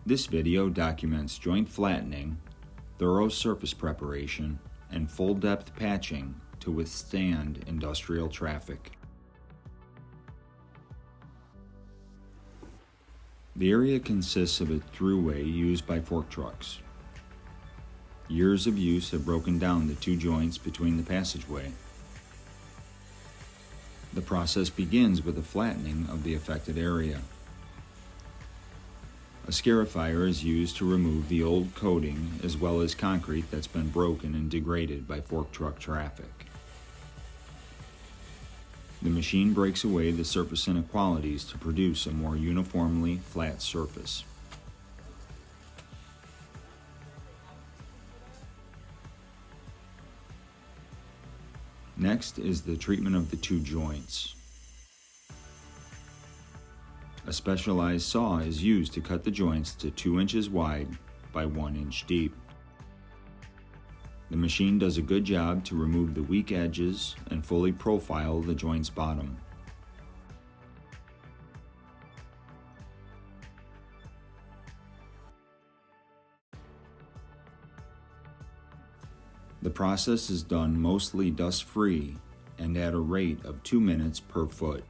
This video documents joint flattening, thorough surface preparation, and full-depth patching to withstand industrial traffic. The area consists of a thruway used by fork trucks. Years of use have broken down the two joints between the passageway. The process begins with a flattening of the affected area. A scarifier is used to remove the old coating as well as concrete that's been broken and degraded by fork truck traffic. The machine breaks away the surface inequalities to produce a more uniformly flat surface. Next is the treatment of the two joints. A specialized saw is used to cut the joints to 2 inches wide by 1 inch deep. The machine does a good job to remove the weak edges and fully profile the joint's bottom. The process is done mostly dust-free and at a rate of 2 minutes per foot.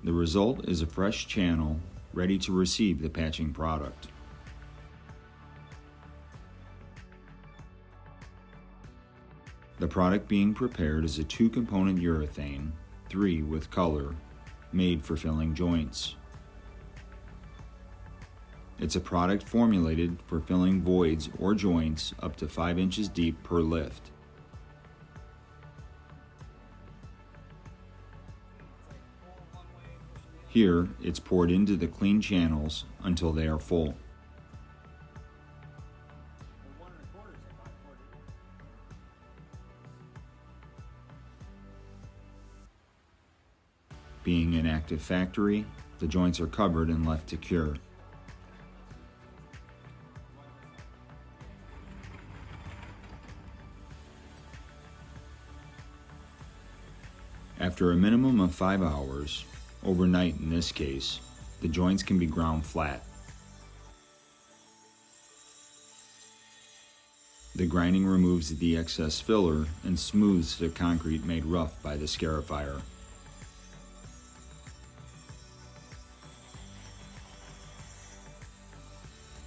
The result is a fresh channel ready to receive the patching product. The product being prepared is a 2-component urethane, 3 with color, made for filling joints. It's a product formulated for filling voids or joints up to 5 inches deep per lift. Here, it's poured into the clean channels until they are full. Being an active factory, the joints are covered and left to cure. After a minimum of 5 hours, overnight in this case, the joints can be ground flat. The grinding removes the excess filler and smooths the concrete made rough by the scarifier.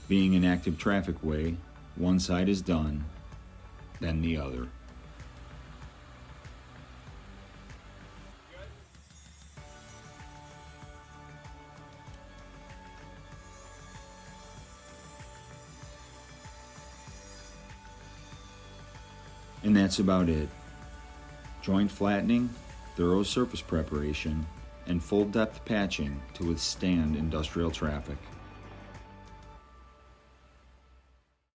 Being an active traffic way, one side is done, then the other. And that's about it. Joint flattening, thorough surface preparation, and full depth patching to withstand industrial traffic.